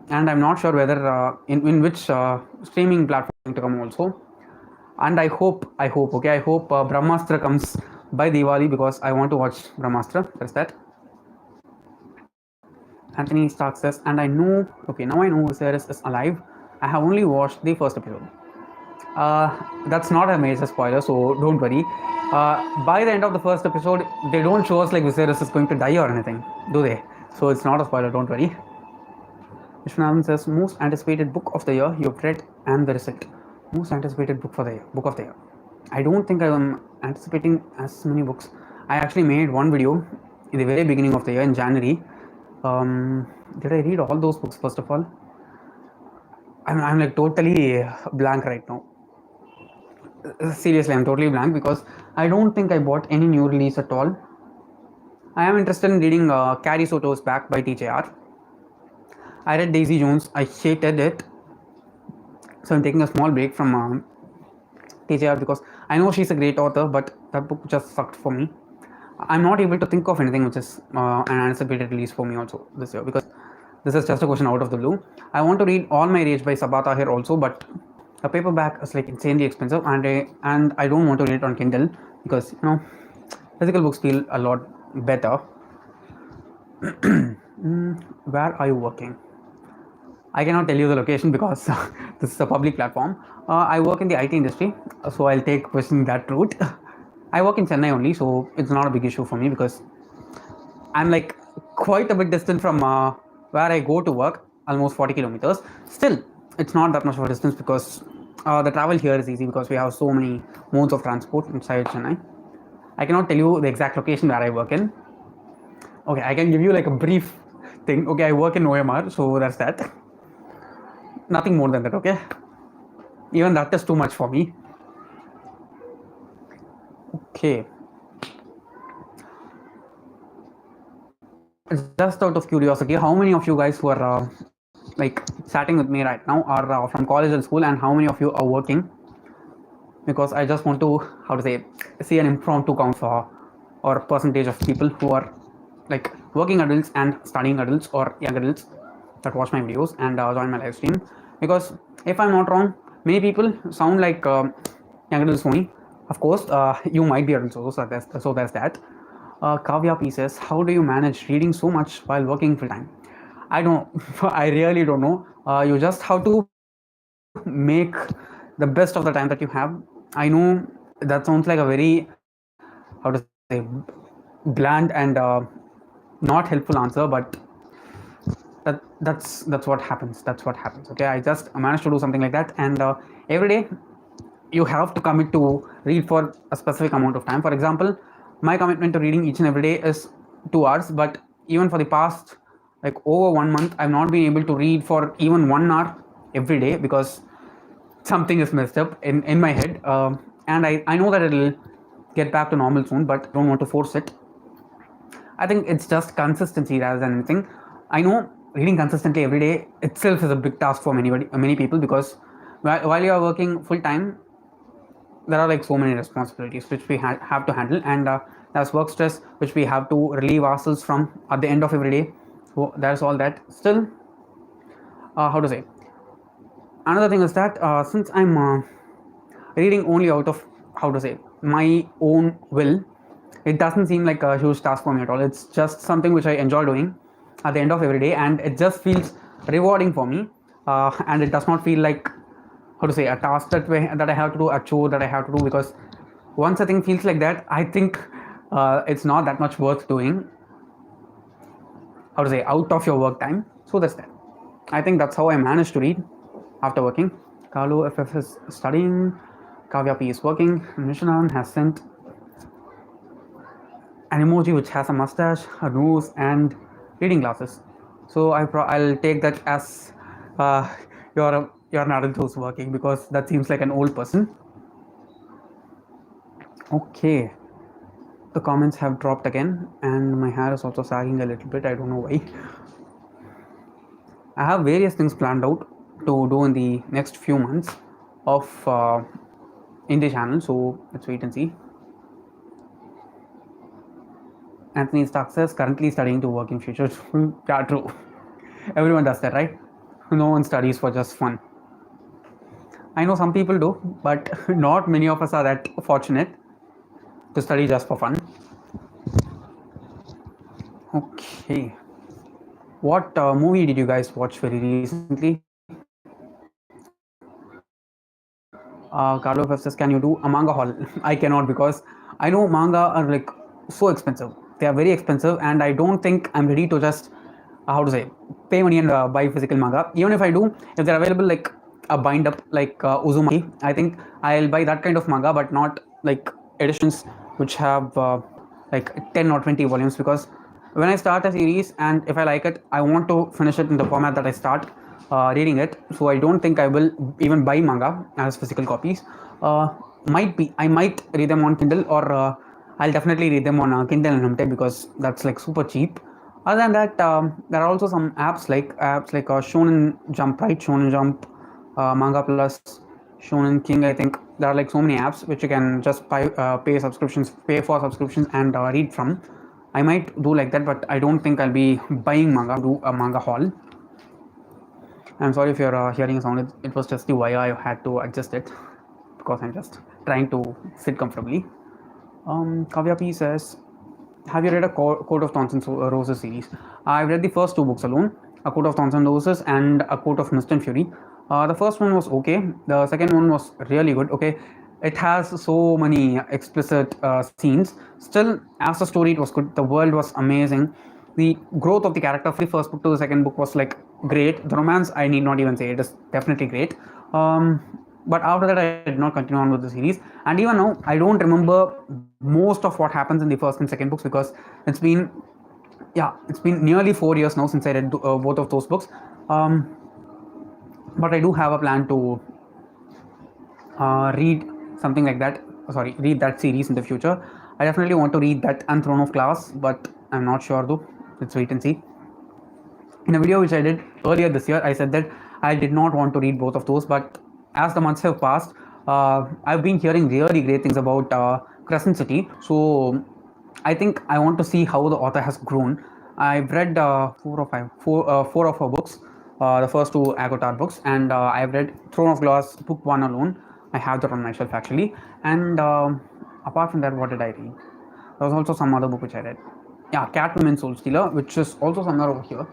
and I'm not sure whether in which streaming platform to come also. And I hope Brahmastra comes by Diwali, because I want to watch Brahmastra. That's that. Anthony Stark says, and I know, okay, now I know Viserys is alive. I have only watched the first episode. That's not a major spoiler, so don't worry. By the end of the first episode, they don't show us like Viserys is going to die or anything, do they? So it's not a spoiler, don't worry. Vishwanathan says, most anticipated book of the year you've read and the result. Most anticipated book of the year. I don't think I'm anticipating as many books. I actually made one video in the very beginning of the year in January. Did I read all those books first of all? I'm like totally blank right now. Seriously, I'm totally blank, because I don't think I bought any new release at all. I am interested in reading Carrie Soto's Back by TJR. I read Daisy Jones. I hated it. So I'm taking a small break from TJR, because I know she's a great author, but that book just sucked for me. I'm not able to think of anything which is an anticipated release for me also this year, because this is just a question out of the blue. I want to read All My Rage by Sabata here also, but a paperback is like insanely expensive, and I don't want to read it on Kindle, because physical books feel a lot better. Where are you working? I cannot tell you the location, because this is a public platform. I work in the IT industry, so I'll take questioning that route. I work in Chennai only, so it's not a big issue for me, because I'm like quite a bit distant from where I go to work, almost 40 kilometers. Still, it's not that much of a distance, because the travel here is easy, because we have so many modes of transport inside Chennai. I cannot tell you the exact location where I work in. Okay, I can give you like a brief thing. Okay, I work in OMR, so that's that. Nothing more than that, okay? Even that is too much for me. Okay. Just out of curiosity, how many of you guys who are like chatting with me right now are from college and school, and how many of you are working? Because I just want to, see an impromptu count for or percentage of people who are like working adults and studying adults or young adults that watch my videos and join my live stream. Because if I'm not wrong, many people sound like young adults only, Of course, you might be able to, so there's that. Kavya P says, how do you manage reading so much while working full time? I don't, I really don't know. You just have to make the best of the time that you have. I know that sounds like a very, how to say, bland and not helpful answer, but that's what happens. Okay, I just managed to do something like that, and every day you have to commit to read for a specific amount of time. For example, my commitment to reading each and every day is 2 hours, but even for the past like over 1 month, I've not been able to read for even 1 hour every day because something is messed up in my head. And I know that it'll get back to normal soon, but I don't want to force it. I think it's just consistency rather than anything. I know reading consistently every day itself is a big task for many people, because while you are working full time, there are like so many responsibilities which we have to handle, and there's work stress which we have to relieve ourselves from at the end of every day. So there's all that. Still, how to say? Another thing is that since I'm reading only out of, how to say, my own will, it doesn't seem like a huge task for me at all. It's just something which I enjoy doing at the end of every day, and it just feels rewarding for me. And it does not feel like, how to say, a task that I have to do, a chore that I have to do, because once a thing feels like that, I think it's not that much worth doing, how to say, out of your work time. So that's that. I think that's how I managed to read after working. Carlo FF is studying, Kavya P is working, Nishanan has sent an emoji which has a mustache, a nose, and reading glasses. So I'll take that as uh, you're an adult who's working, because that seems like an old person. Okay, the comments have dropped again, and my hair is also sagging a little bit. I don't know why. I have various things planned out to do in the next few months of in the channel, so let's wait and see. Anthony Stark says, currently studying to work in future. Yeah, true. Everyone does that, right? No one studies for just fun. I know some people do, but not many of us are that fortunate to study just for fun. Okay. What movie did you guys watch very recently? Carlo F says, can you do a manga haul? I cannot, because I know manga are like so expensive. They are very expensive, and I don't think I'm ready to just, how to say, pay money and buy physical manga. Even if I do, if they're available like a bind up like Uzumaki, I think I'll buy that kind of manga, but not like editions which have like 10 or 20 volumes, because when I start a series and if I like it, I want to finish it in the format that I start reading it. So I don't think I will even buy manga as physical copies. I might read them on Kindle, or I'll definitely read them on Kindle Unlimited, because that's like super cheap. Other than that, there are also some apps like Shonen Jump, right? Shonen Jump, Manga Plus, Shonen King. I think there are like so many apps which you can just pay for subscriptions, and read from. I might do like that, but I don't think I'll be buying manga, do a manga haul. I'm sorry if you're hearing a sound. It was just the wire. I had to adjust it because I'm just trying to sit comfortably. Kavya P says, have you read a Court of Thorns and Roses series? I've read the first two books alone, A Court of Thorns and Roses and A Court of Mist and Fury. The first one was okay. The second one was really good. Okay, it has so many explicit scenes. Still, as a story, it was good. The world was amazing. The growth of the character from the first book to the second book was like great. The romance, I need not even say, it is definitely great. But after that, I did not continue on with the series, and even now I don't remember most of what happens in the first and second books, because it's been nearly 4 years now since I read both of those books. But I do have a plan to read something like that. Read that series in the future. I definitely want to read that and Throne of Glass, but I'm not sure though. Let's wait and see. In a video which I did earlier this year, I said that I did not want to read both of those, but as the months have passed, I've been hearing really great things about Crescent City. So I think I want to see how the author has grown. I've read four of her books, the first two Agotar books, and I've read Throne of Glass book 1 alone. I have that on my shelf actually. And apart from that, what did I read? There was also some other book which I read. Yeah, Catwoman Soul Stealer, which is also somewhere over here.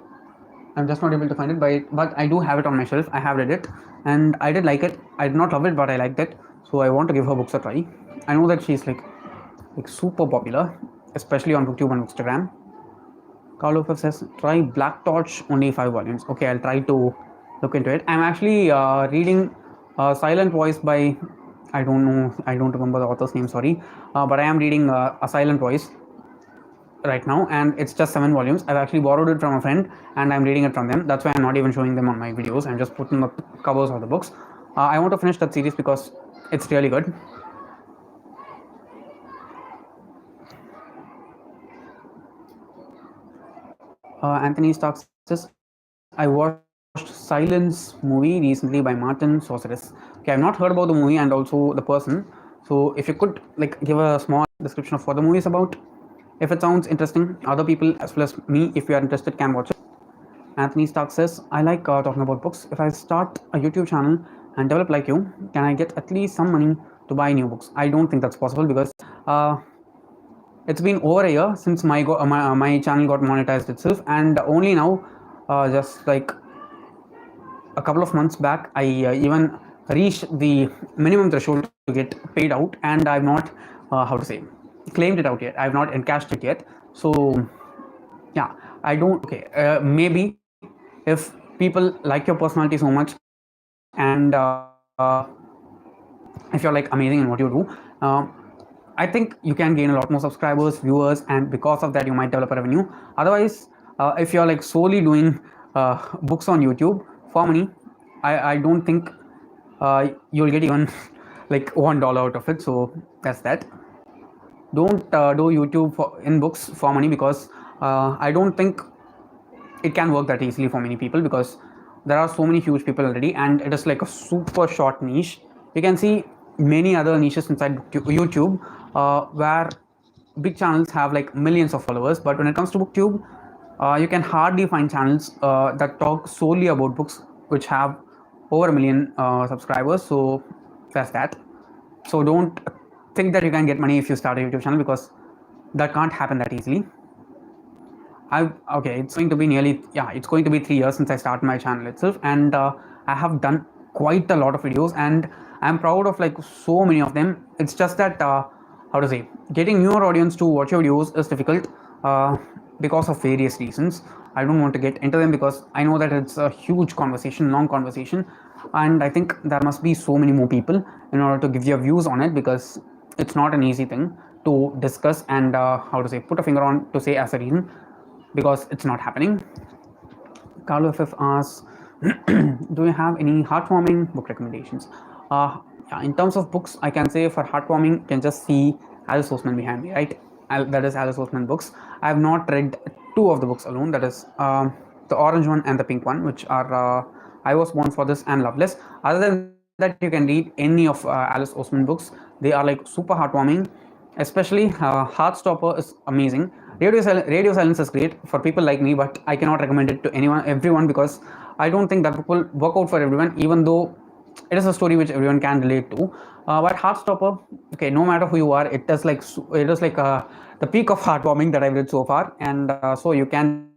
I'm just not able to find it, but I do have it on my shelf. I have read it, and I did like it. I did not love it, but I liked it. So I want to give her books a try. I know that she's like super popular, especially on BookTube and Instagram. Carlo says try Black Torch, only 5 volumes. Okay, I'll try to look into it. I'm actually reading Silent Voice by I don't know, I don't remember the author's name. Sorry, but I am reading A Silent Voice right now, and it's just 7 volumes. I've actually borrowed it from a friend, and I'm reading it from them. That's why I'm not even showing them on my videos. I'm just putting the covers of the books. I want to finish that series because it's really good. Anthony Stark says, I watched Silence movie recently by Martin Sorceress. Okay, I've not heard about the movie and also the person. So if you could like give a small description of what the movie is about. If it sounds interesting, other people as well as me, if you are interested, can watch it. Anthony Stark says, I like talking about books. If I start a YouTube channel and develop like you, can I get at least some money to buy new books? I don't think that's possible because it's been over a year since my channel got monetized itself, and only now, just like a couple of months back, I even reached the minimum threshold to get paid out, and I've not how to say claimed it out yet. I've not encashed it yet. So yeah, I don't. Okay, maybe if people like your personality so much, and if you're like amazing in what you do, I think you can gain a lot more subscribers, viewers, and because of that, you might develop a revenue. Otherwise, if you're like solely doing books on YouTube for money, I don't think you'll get even like $1 out of it. So that's that. Don't do YouTube in books for money because I don't think it can work that easily for many people because there are so many huge people already, and it is like a super short niche. You can see many other niches inside YouTube where big channels have like millions of followers, but when it comes to BookTube, you can hardly find channels that talk solely about books which have over 1 million subscribers. So that's that. So don't think that you can get money if you start a YouTube channel because that can't happen that easily. Okay, it's going to be it's going to be 3 years since I started my channel itself, and I have done quite a lot of videos, and I'm proud of like so many of them. It's just that how to say, getting newer audience to watch your videos is difficult because of various reasons. I don't want to get into them because I know that it's a huge conversation, long conversation, and I think there must be so many more people in order to give your views on it because it's not an easy thing to discuss and how to say, put a finger on to say as a reason, because it's not happening. Carlo FF asks, do you have any heartwarming book recommendations? Yeah, in terms of books, I can say for heartwarming, you can just see Alice Oseman behind me, right? That is Alice Oseman books. I have not read 2 of the books alone. That is the orange one and the pink one, which are I Was Born for This and Loveless. Other than that, you can read any of Alice Oseman books. They are like super heartwarming. Especially Heartstopper is amazing. Radio Silence is great for people like me, but I cannot recommend it to everyone because I don't think that book will work out for everyone, even though it is a story which everyone can relate to. But Heartstopper, okay, no matter who you are, it is like the peak of heartwarming that I've read so far, and so you can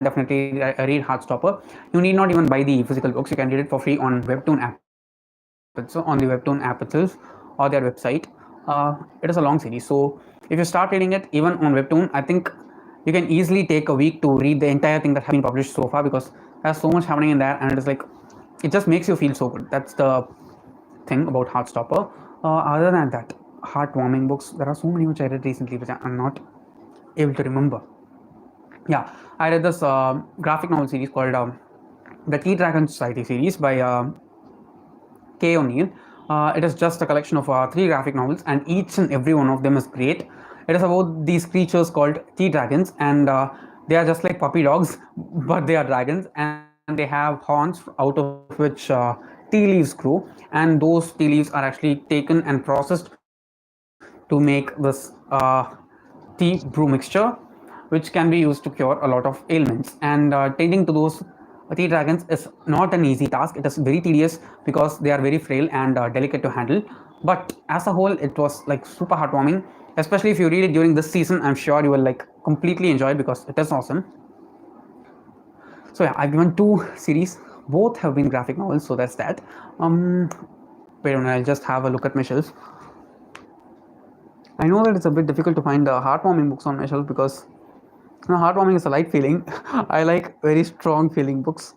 definitely read Heartstopper. You need not even buy the physical books. You can read it for free on Webtoon app itself, or their website. It is a long series, so if you start reading it even on Webtoon, I think you can easily take a week to read the entire thing that has been published so far because there's so much happening in there, and it is like, it just makes you feel so good. That's the thing about Heartstopper. Other than that, heartwarming books, there are so many which I read recently which I'm not able to remember. Yeah, I read this graphic novel series called the Tea Dragon Society series by K. O'Neill. It is just a collection of 3 graphic novels, and each and every one of them is great. It is about these creatures called tea dragons, and they are just like puppy dogs, but they are dragons, and they have horns out of which tea leaves grow, and those tea leaves are actually taken and processed to make this tea brew mixture, which can be used to cure a lot of ailments. And tending to those Three dragons is not an easy task. It is very tedious because they are very frail and delicate to handle. But as a whole, it was like super heartwarming. Especially if you read it during this season, I'm sure you will like completely enjoy it because it is awesome. So yeah, I've given 2 series. Both have been graphic novels, so that's that. Wait a minute, I'll just have a look at my shelf. I know that it's a bit difficult to find heartwarming books on my shelf because heartwarming is a light feeling. I like very strong feeling books.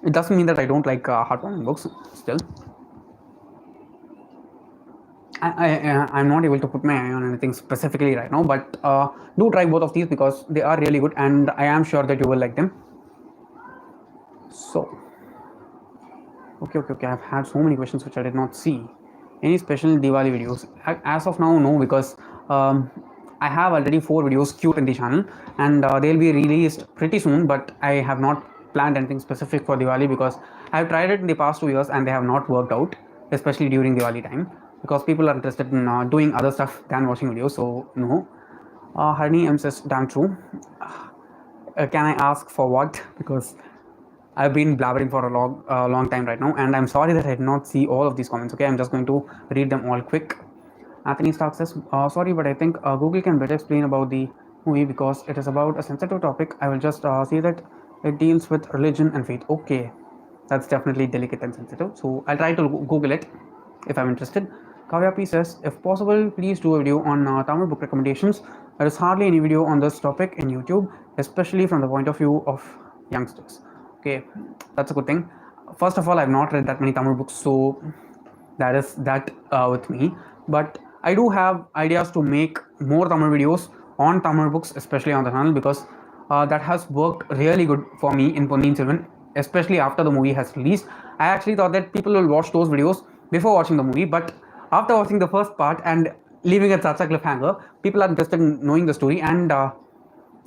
It doesn't mean that I don't like heartwarming books still. I'm not able to put my eye on anything specifically right now, but do try both of these because they are really good and I am sure that you will like them. So, okay. I've had so many questions which I did not see. Any special Diwali videos? As of now, no, because I have already 4 videos queued in the channel and they'll be released pretty soon, but I have not planned anything specific for Diwali because I've tried it in the past 2 years and they have not worked out, especially during Diwali time, because people are interested in doing other stuff than watching videos. So no. Harni M says, damn true. Can I ask for what? Because I've been blabbering for a long time right now, and I'm sorry that I did not see all of these comments. Okay, I'm just going to read them all quick. Anthony Stark says, sorry, but I think Google can better explain about the movie because it is about a sensitive topic. I will just say that it deals with religion and faith. Okay, that's definitely delicate and sensitive. So I'll try to Google it if I'm interested. Kavya P says, if possible, please do a video on Tamil book recommendations. There is hardly any video on this topic in YouTube, especially from the point of view of youngsters. Okay, that's a good thing. First of all, I've not read that many Tamil books, so that is that with me. But I do have ideas to make more Tamil videos on Tamil books, especially on the channel, because that has worked really good for me in Ponniyin Selvan, especially after the movie has released. I actually thought that people will watch those videos before watching the movie, but after watching the first part and leaving it such a cliffhanger, people are interested in knowing the story, and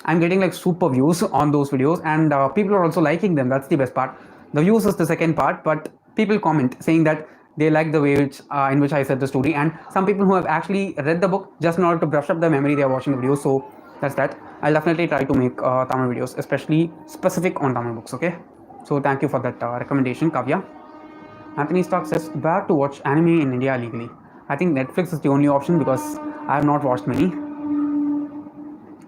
I'm getting like super views on those videos, and people are also liking them. That's the best part. The views is the second part, but people comment saying that they like the way in which I said the story, and some people who have actually read the book just in order to brush up their memory, they are watching the video. So that's that. I'll definitely try to make Tamil videos, especially specific on Tamil books. Okay. So thank you for that recommendation, Kavya. Anthony Stark says, where to watch anime in India legally? I think Netflix is the only option because I have not watched many.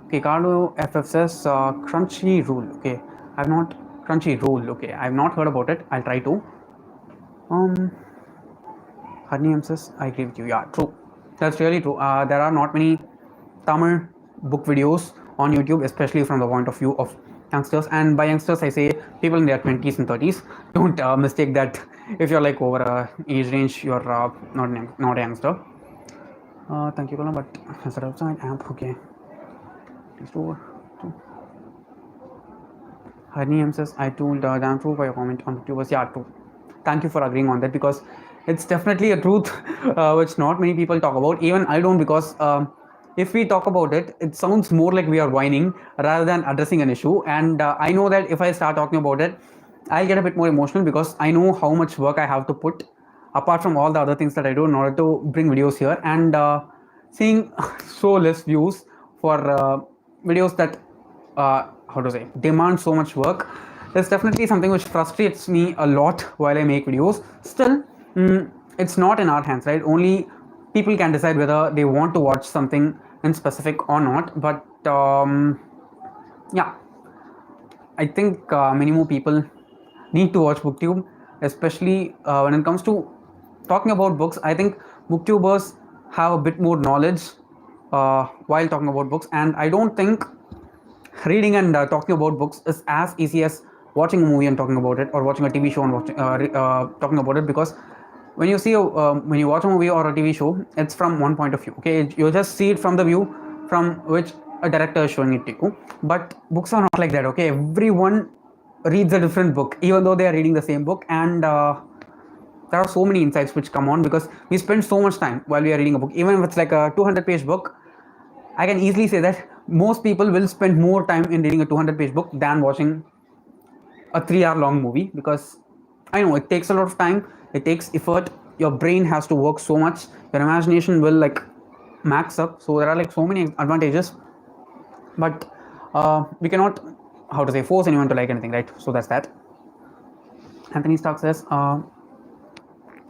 Okay, Carlo FF says Crunchyroll. Okay, I've not Crunchyroll. Okay, I've not heard about it. I'll try to. Harniam says, I agree with you. Yeah, true. That's really true. There are not many Tamil book videos on YouTube, especially from the point of view of youngsters. And by youngsters, I say people in their 20s and 30s. Don't mistake that if you're like over age range, you're not a youngster. Thank you, Colin. But as a outside amp, okay. Harniam says, I told damn true by your comment on YouTubers. Yeah, true. Thank you for agreeing on that because it's definitely a truth which not many people talk about. Even I don't, because if we talk about it, it sounds more like we are whining rather than addressing an issue. And I know that if I start talking about it, I'll get a bit more emotional because I know how much work I have to put apart from all the other things that I do in order to bring videos here. And seeing so less views for videos that how to say demand so much work is definitely something which frustrates me a lot while I make videos. Still, it's not in our hands, right? Only people can decide whether they want to watch something in specific or not. But yeah, I think many more people need to watch booktube, especially when it comes to talking about books. I think booktubers have a bit more knowledge while talking about books, and I don't think reading and talking about books is as easy as watching a movie and talking about it, or watching a TV show and talking about it. Because when you see when you watch a movie or a TV show, it's from one point of view. Okay, you just see it from the view from which a director is showing it to you. But books are not like that. Okay, everyone reads a different book, even though they are reading the same book, and there are so many insights which come on because we spend so much time while we are reading a book. Even if it's like a 200-page book, I can easily say that most people will spend more time in reading a 200-page book than watching a 3-hour long movie, because I know it takes a lot of time, it takes effort, your brain has to work so much, your imagination will like max up. So there are like so many advantages, but we cannot how to say, force anyone to like anything, right? So that's that. Anthony Stark says,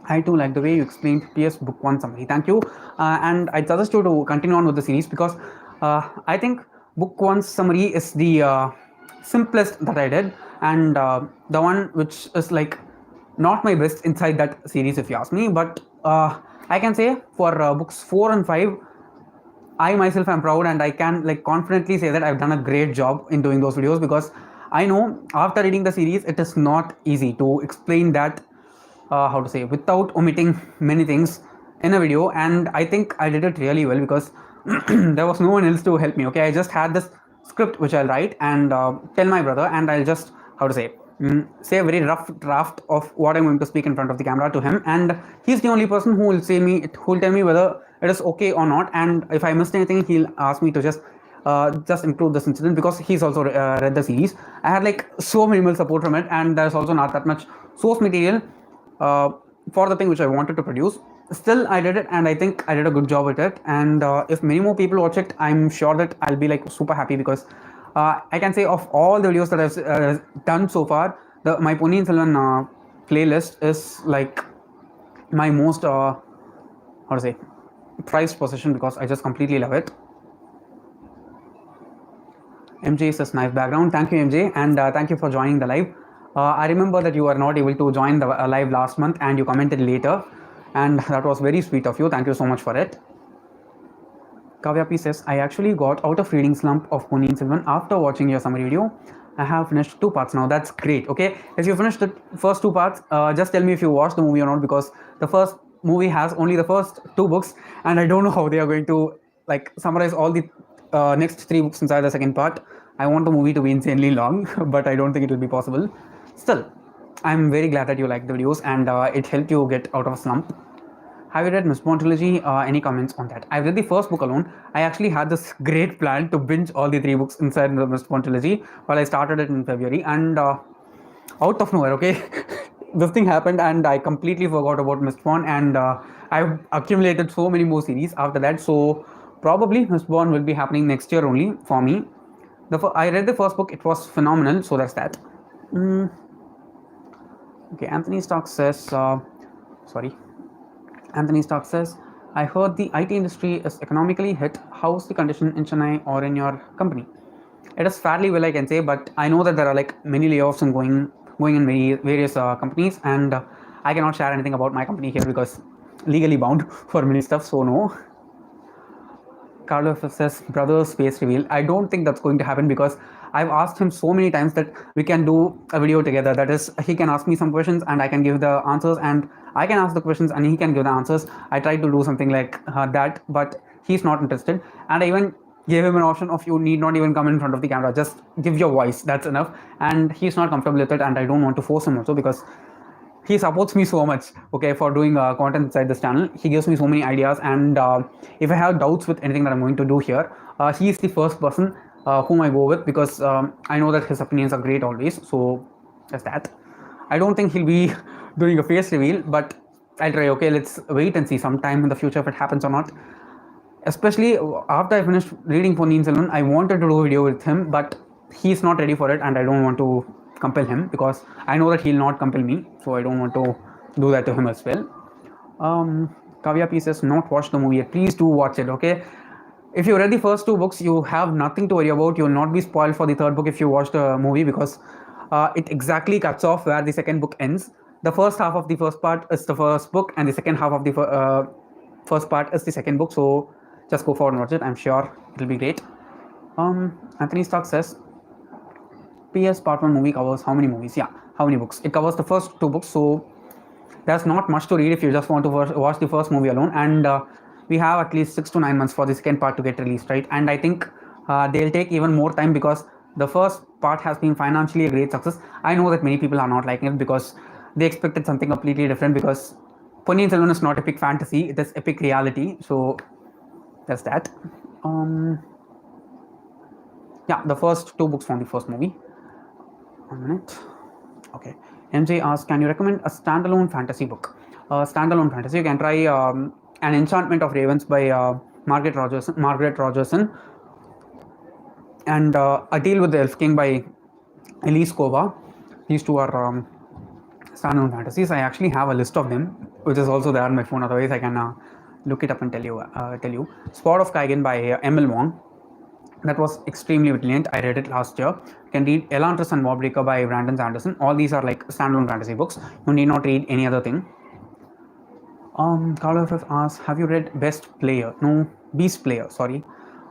I too like the way you explained PS Book 1 summary. Thank you. And I suggest you to continue on with the series because I think Book 1's summary is the simplest that I did, and the one which is like not my best inside that series, if you ask me. But I can say for books 4 and 5, I myself am proud and I can like confidently say that I've done a great job in doing those videos, because I know after reading the series it is not easy to explain that how to say, without omitting many things in a video, and I think I did it really well because there was no one else to help me. Okay, I just had this script which I'll write and tell my brother, and I'll just, how to say a very rough draft of what I'm going to speak in front of the camera to him, and he's the only person who will who will tell me whether it is okay or not, and if I missed anything he'll ask me to just improve this incident, because he's also read the series. I had like so minimal support from it, and there's also not that much source material for the thing which I wanted to produce. Still, I did it, and I think I did a good job with it. And if many more people watch it, I'm sure that I'll be like super happy, because I can say of all the videos that I've done so far, my Ponniyin Selvan playlist is like my most how to say, prized possession, because I just completely love it. MJ says nice background. Thank you, MJ, and thank you for joining the live. I remember that you were not able to join the live last month, and you commented later, and that was very sweet of you. Thank you so much for it. Kavya P says, I actually got out of reading slump of Ponniyin Selvan after watching your summary video. I have finished 2 parts now. That's great. Okay, if you finished the first 2 parts, just tell me if you watched the movie or not, because the first movie has only the first 2 books, and I don't know how they are going to like summarize all the next 3 books inside the second part. I want the movie to be insanely long, but I don't think it will be possible. Still, I'm very glad that you liked the videos, and it helped you get out of a slump. Have you read Mistborn trilogy? Any comments on that? I've read the first book alone. I actually had this great plan to binge all the 3 books inside the Mistborn trilogy while I started it in February, and out of nowhere, okay, this thing happened, and I completely forgot about Mistborn, and I've accumulated so many more series after that. So probably Mistborn will be happening next year only for me. I read the first book; it was phenomenal. So that's that. Okay, Anthony Stark says, Anthony Stark says, I heard the IT industry is economically hit. How's the condition in Chennai or in your company? It is fairly well, I can say, but I know that there are like many layoffs and going in various companies, and I cannot share anything about my company here because legally bound for many stuff. So no. Carlo says, brother space reveal. I don't think that's going to happen, because I've asked him so many times that we can do a video together. That is, he can ask me some questions and I can give the answers, and I can ask the questions and he can give the answers. I tried to do something like that, but he's not interested. And I even gave him an option of, you need not even come in front of the camera, just give your voice, that's enough. And he's not comfortable with it, and I don't want to force him also, because he supports me so much, okay, for doing content inside this channel. He gives me so many ideas, and if I have doubts with anything that I'm going to do here, he is the first person whom I go with, because I know that his opinions are great always. So that's that. I don't think he'll be doing a face reveal, but I'll try. Okay, let's wait and see sometime in the future if it happens or not. Especially after I finished reading Ponniyin Selvan, I wanted to do a video with him, but he's not ready for it, and I don't want to compel him, because I know that he'll not compel me, so I don't want to do that to him as well. Kavya P says, not watch the movie yet. Please do watch it, okay? If you read the first 2 books, you have nothing to worry about. You will not be spoiled for the 3rd book if you watch the movie, because it exactly cuts off where the 2nd book ends. The first half of the first part is the first book, and the second half of the first part is the 2nd book. So just go forward and watch it. I'm sure it'll be great. Anthony Stark says, PS Part 1 movie covers how many movies? Yeah, how many books? It covers the first 2 books, so there's not much to read if you just want to watch the first movie alone. And we have at least 6 to 9 months for the second part to get released, right? And I think they'll take even more time, because the first part has been financially a great success. I know that many people are not liking it because they expected something completely different, because Ponniyin Selvan is not epic fantasy, it is epic reality. So that's that. Yeah, the first 2 books from the first movie. 1 minute. Okay. MJ asks, can you recommend a standalone fantasy book? Standalone fantasy, you can try An Enchantment of Ravens by Margaret Rogerson, and A Deal with the Elf King by Elise Kova. These two are standalone fantasies. I actually have a list of them, which is also there on my phone. Otherwise, I can look it up and tell you. Spot of Kaigen by M.L. Wong. That was extremely brilliant. I read it last year. You can read Elantris and Warbreaker by Brandon Sanderson. All these are like standalone fantasy books. You need not read any other thing. Carlo FF asks, have you read Best Player? No, Beast Player, sorry.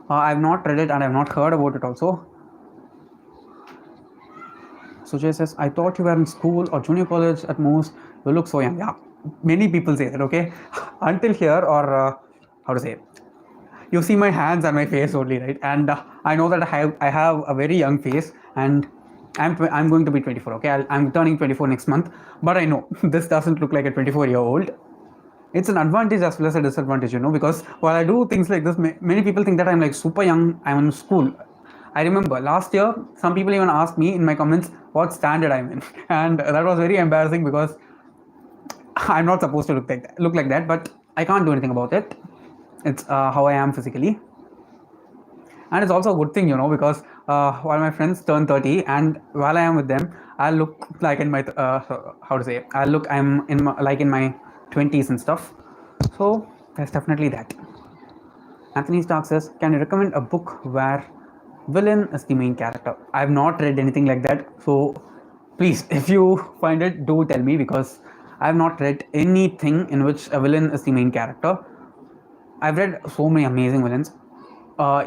I've not read it and I've not heard about it also. Sujay says, I thought you were in school or junior college at most. You look so young. Yeah, many people say that, okay? Until here, or how to say, you see my hands and my face only, right? And I know that I have a very young face, and I'm going to be 24, okay? I'm turning 24 next month, but I know this doesn't look like a 24-year-old. It's an advantage as well as a disadvantage, because while I do things like this, many people think that I'm like super young, I'm in school. I remember last year, some people even asked me in my comments what standard I'm in, and that was very embarrassing because I'm not supposed to look like that, but I can't do anything about it. It's how I am physically, and it's also a good thing, because while my friends turn 30, and while I am with them, I look like in my I'm in my 20s and stuff. So there's definitely that. Anthony Stark says, can you recommend a book where villain is the main character? I have not read anything like that, so please, if you find it, do tell me, because I have not read anything in which a villain is the main character. I've read so many amazing villains.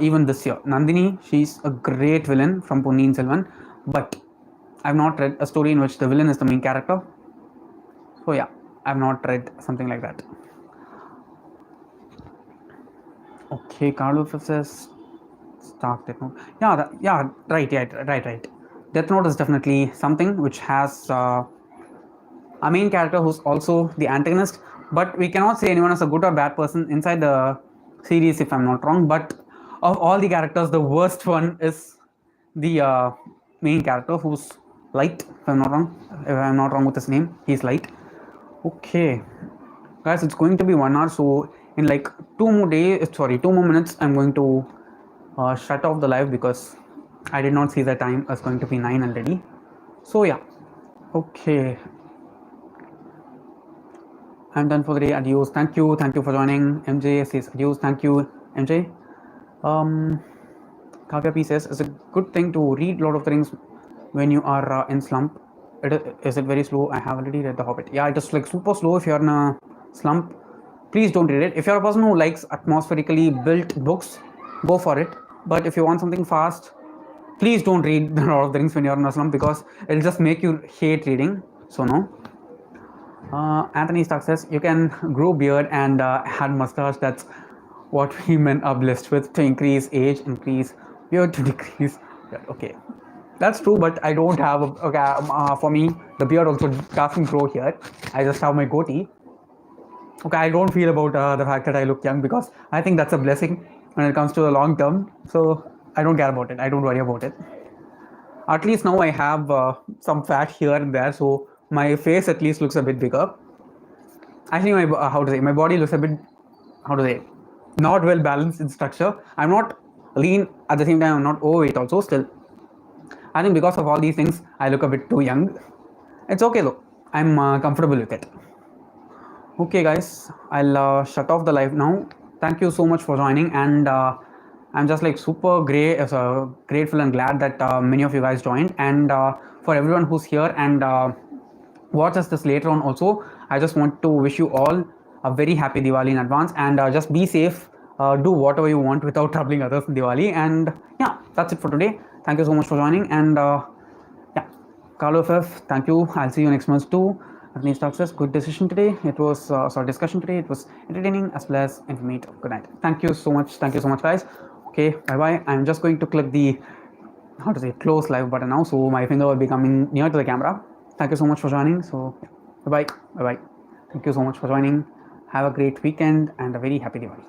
Even this year, Nandini, she's a great villain from Ponniyin Selvan, but I've not read a story in which the villain is the main character. So yeah, I've not read something like that. Okay, Carlo says Stark Death Note. Yeah, right. Death Note is definitely something which has a main character who's also the antagonist, but we cannot say anyone is a good or bad person inside the series, if I'm not wrong. But of all the characters, the worst one is the main character, who's Light, if I'm not wrong with his name. He's Light. Okay, guys, it's going to be 1 hour, so in like 2 more minutes, I'm going to shut off the live because I did not see the time. It's going to be 9 already. So yeah, okay, I'm done for the day. Adios. Thank you for joining. MJ says adios. Thank you, MJ. Kavya P says, it's a good thing to read Lord of the Rings when you are in slump. Is it very slow? I have already read The Hobbit. Yeah, it is like super slow. If you're in a slump, please don't read it. If you're a person who likes atmospherically built books, go for it. But if you want something fast, please don't read The Lord of the Rings when you're in a slump, because it'll just make you hate reading. So no. Anthony Stark says, you can grow beard and add mustache. That's what we men are blessed with, to increase age, increase beard, to decrease. Okay, that's true, but I don't have for me, the beard also doesn't grow here. I just have my goatee. Okay, I don't feel about the fact that I look young, because I think that's a blessing when it comes to the long term. So I don't care about it. I don't worry about it. At least now I have some fat here and there, so my face at least looks a bit bigger. Actually, my body looks a bit, not well balanced in structure. I'm not lean, at the same time I'm not overweight also. Still, I think because of all these things, I look a bit too young. It's okay though. I'm comfortable with it. Okay, guys, I'll shut off the live now. Thank you so much for joining, and I'm just like super grateful and glad that many of you guys joined, and for everyone who's here and watches this later on also, I just want to wish you all a very happy Diwali in advance, and just be safe. Do whatever you want without troubling others in Diwali. And yeah, that's it for today. Thank you so much for joining, and yeah, Carlo FF, thank you. I'll see you next month too. Anthony Stark says, good decision today. It was discussion today. It was entertaining as well as informative. Good night. Thank you so much, guys. Okay, bye bye. I'm just going to click the close live button now, so my finger will be coming near to the camera. Thank you so much for joining. So yeah, bye bye. Thank you so much for joining. Have a great weekend and a very happy Diwali.